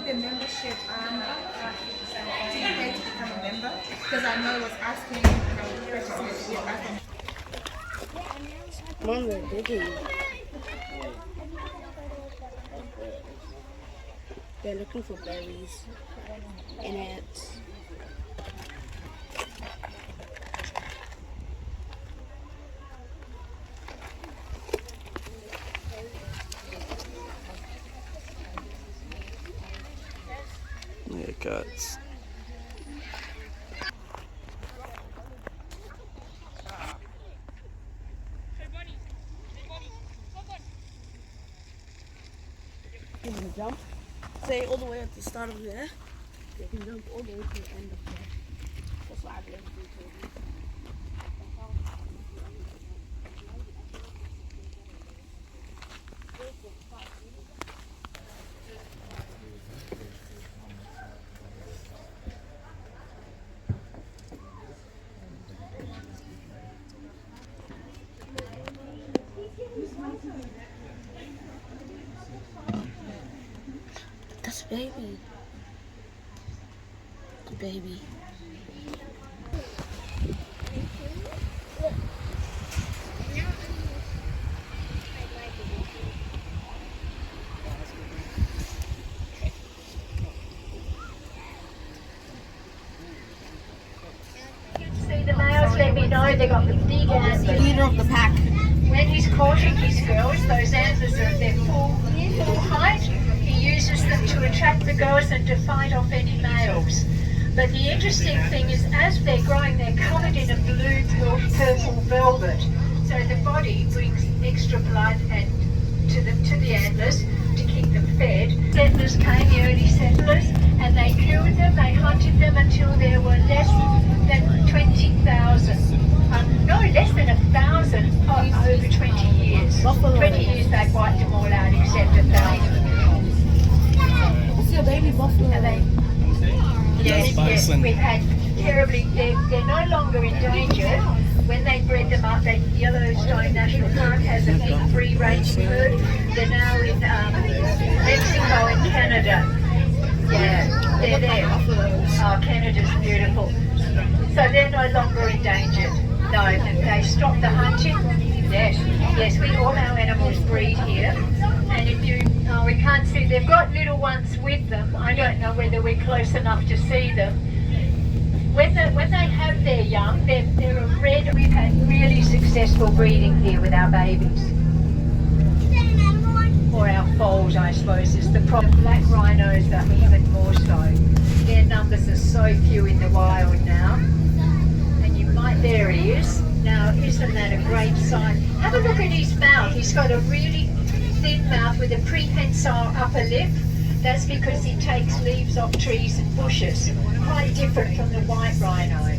the membership, do you pay to become a member? Because I know I was asking, purchasing a ship back in. Mom, we're digging. They're looking for berries and ants. Yeah, guts. You can jump, say all the way at the start of there. You can jump all the way to the end of there. That's what I've learned from Toby. That's baby. The baby. See the males, let me know they got the big antlers. Leader of the pack. When he's courting his girls, those antlers are at their full height. He uses them to attract the girls and to fight off any males. But the interesting thing is, as they're growing, they're covered in a blue purple velvet. So the body brings extra blood and to the antlers to keep them fed. Settlers came, the early settlers, and they killed them. They hunted them until there were less than 20,000. No, less than 1,000 over 20 years. 20 years they wiped them all out except 1,000. It's your baby buffalo. Yes, we've had terribly, they're no longer endangered. When they bred them up, Yellowstone National Park has a big free-range herd. They're now in Mexico and Canada. Yeah, they're there. Oh, Canada's beautiful. So they're no longer endangered. No, they stopped the hunting. Yes, all our animals breed here. And if you, we can't see, they've got little ones with them. I don't know whether we're close enough to see them. When they have their young, they're a red. We've had really successful breeding here with our babies. Or our foals, I suppose, is the problem. Black rhinos are even more so. Their numbers are so few in the wild now. And you might, there he is. Now, isn't that a great sign? Have a look at his mouth. He's got a really thin mouth with a prehensile upper lip. That's because he takes leaves off trees and bushes. Quite different from the white rhino.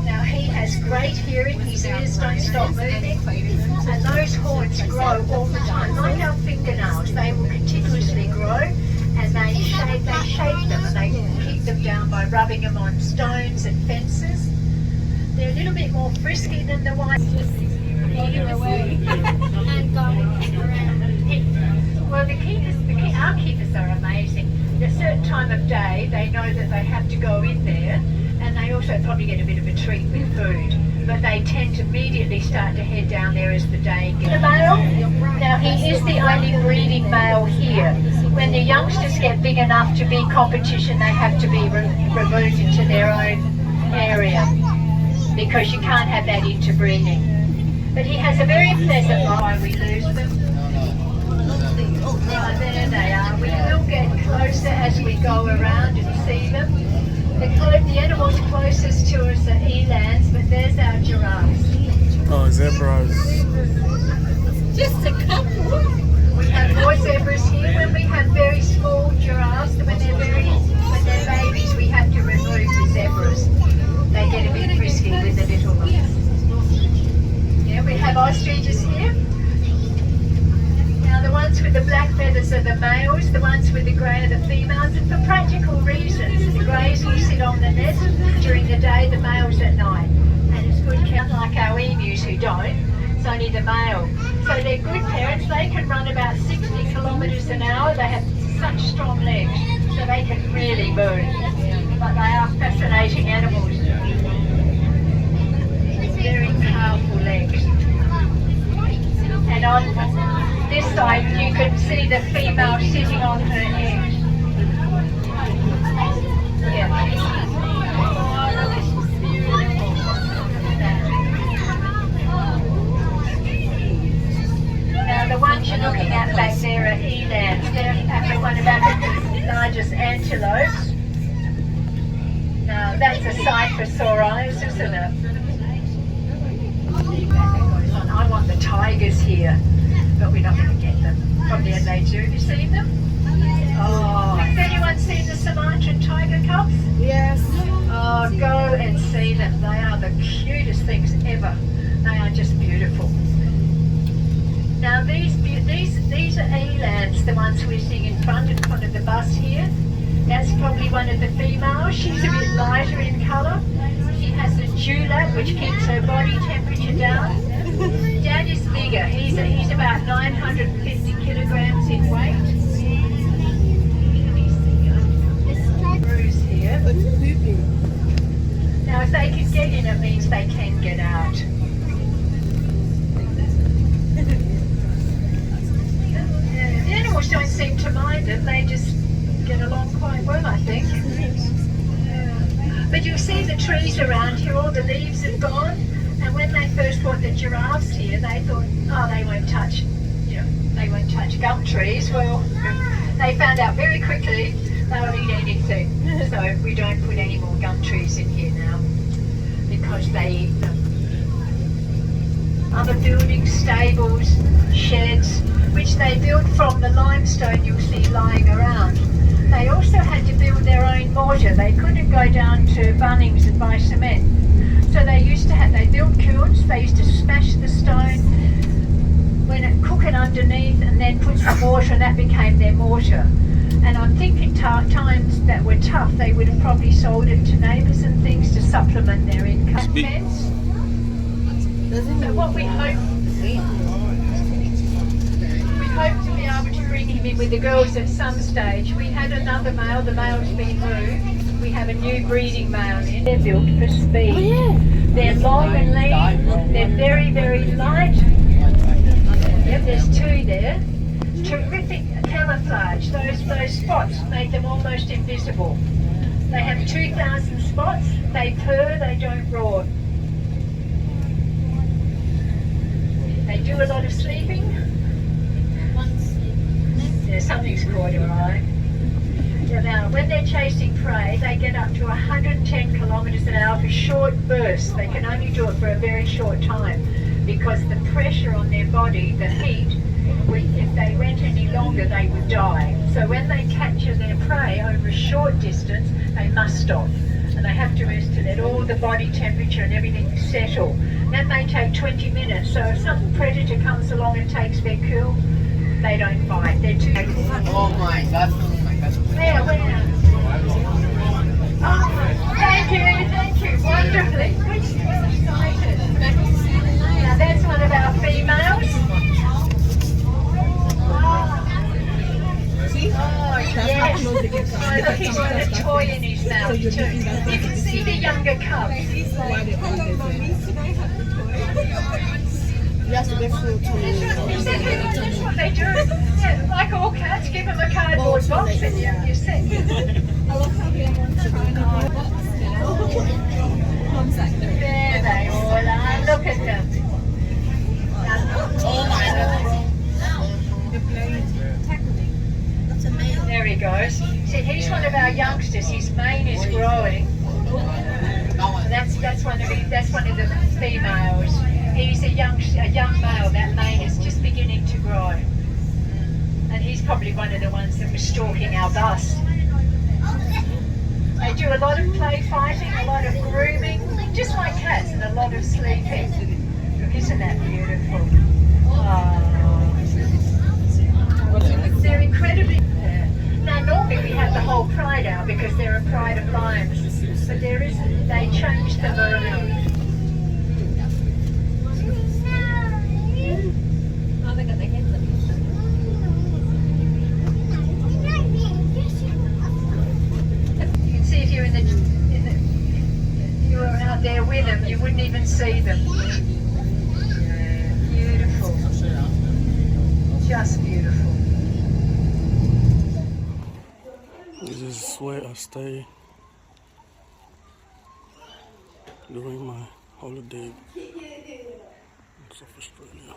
Now, he has great hearing. His ears don't stop moving. And those horns grow all the time. Like our fingernails, they will continuously grow. And they shape them, and they keep them down by rubbing them on stones and fences. They're a little bit more frisky than the white. Well, our keepers are amazing. At a certain time of day, they know that they have to go in there, and they also probably get a bit of a treat with food. But they tend to immediately start to head down there as the day gets. The male, now he is the only breeding male here. When the youngsters get big enough to be competition, they have to be removed into their own area, because you can't have that interbreeding. But he has a very pleasant life. Why we lose them. Right, there they are. We will get closer as we go around and see them. The animals closest to us are elands, but there's our giraffes. Oh, zebras. Just a couple. We have more zebras here. When we have very small giraffes, when they're babies, we have to remove the zebras. They get a bit frisky with the little ones. Yeah, we have ostriches here. Now the ones with the black feathers are the males, the ones with the grey are the females, and for practical reasons. The greys will sit on the nest during the day, the males at night. And it's good count, like our emus who don't. It's only the male. So they're good parents. They can run about 60 kilometres an hour. They have such strong legs. so they can really move. But they are fascinating animals. Very powerful legs. And on this side you can see the female sitting on her egg. Yeah. Now the ones you're looking at back there are elands. They're one of Africa's largest antelopes. Now that's a sight for sore eyes, isn't it? I want the tigers here, but we're not going to get them. From the Adelaide Zoo. Have you seen them? Oh, has anyone seen the Sumatran tiger cubs? Yes. Oh, go and see them. They are the cutest things ever. They are just beautiful. Now these are elands, the ones we're seeing in front of the bus here. That's probably one of the females. She's a bit lighter in colour. She has a dewlap which keeps her body temperature down. Dad is bigger. He's about 950 kilograms in weight. Bruce here. Now if they can get in, it means they can get out. The animals don't seem to mind it. They just get along quite well, I think. But you'll see the trees around here, all the leaves have gone. And when they first brought the giraffes here, they thought, oh, they won't touch gum trees. Well, they found out very quickly they'll eat anything. So we don't put any more gum trees in here now because they eat them. Other buildings, stables, sheds, which they built from the limestone you'll see lying around. They also had to build their own mortar. They couldn't go down to Bunnings and buy cement. So they built kilns. They used to smash the stone, cook it underneath, and then put some mortar, and that became their mortar. And I'm thinking times that were tough, they would have probably sold it to neighbours and things to supplement their income. So what we hope to be able to bring him in with the girls at some stage. We had another male, the male's been moved. We have a new breeding male in. They're built for speed. Oh, yeah. They're long and lean, they're very, very light. Yep, there's two there. Terrific camouflage. Those spots make them almost invisible. They have 2,000 spots. They purr, they don't roar. They do a lot of sleeping. Yeah, something's caught her eye. Now, when they're chasing prey, they get up to 110 kilometres an hour for short bursts. They can only do it for a very short time because the pressure on their body, the heat, if they went any longer, they would die. So when they capture their prey over a short distance, they must stop. And they have to rest to let all the body temperature and everything settle. That may take 20 minutes. So if some predator comes along and takes their kill, they don't fight. They're too... Oh my God. Where? Oh, thank you, wonderfully. Excited. Now that's one of our females. Oh, yes. Oh, look, he's got a toy in his mouth too. You can see the younger cubs. Yes, that's what they do. Yeah, like all cats, give them a cardboard box and you're set. I love how they want to find a box now. 1 second. There they all are. Look at them. Oh my God. There he goes. See, he's one of our youngsters. His mane is growing. That's one of the females. He's a young male. That mane is just beginning to grow, and he's probably one of the ones that was stalking our bus. They do a lot of play fighting, a lot of grooming, just like cats, and a lot of sleeping. Isn't that beautiful? Oh. They're incredibly... Now normally we have the whole pride out because they're a pride of lions, but there isn't. They changed them early. Oh, they got their heads up. there with them, you wouldn't even see them. Beautiful. Just beautiful. This is where I stay during my holiday in South Australia.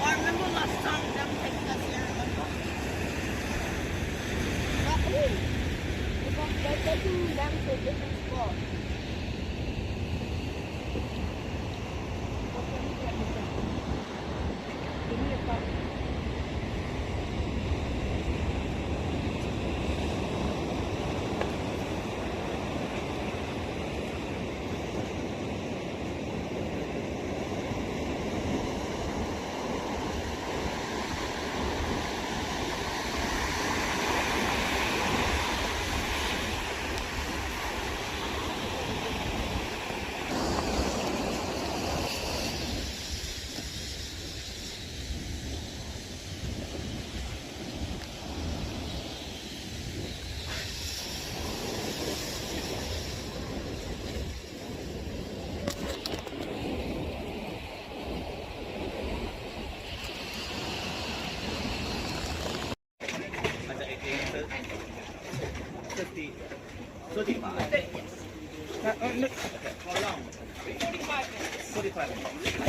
I remember last time them taking us here, remember? They're taking them to a different spot. Give me a cup.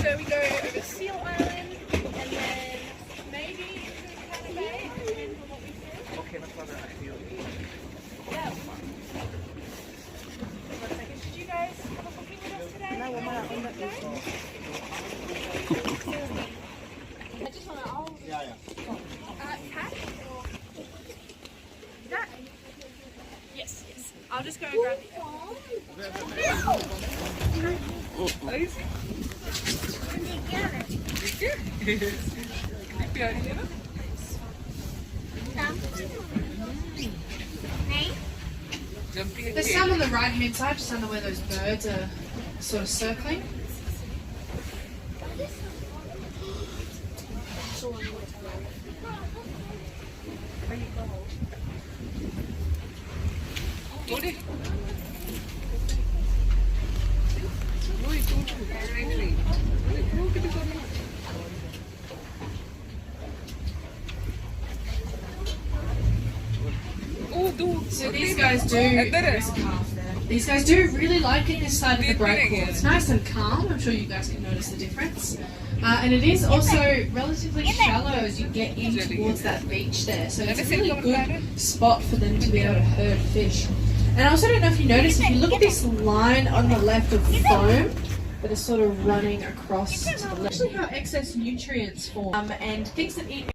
So we go over Seal Island and then maybe Canada Bay, depends on what we see. Okay, that's what I feel. Yeah. One second. Did you guys have a booking with us today? No, we're not on that I just want to Yeah. cash or that? Yes. I'll just go and grab it. There's some on the right hand side, just under where those birds are sort of circling. So these guys do. There's a calf there. These guys do really like it this side of the breakwater. It's nice and calm. I'm sure you guys can notice the difference. And it is also relatively shallow as you get in towards that beach there. So it's a really good spot for them to be able to herd fish. And I also don't know if you notice, if you look at this line on the left of foam that is sort of running across to the left, actually how excess nutrients form and things that eat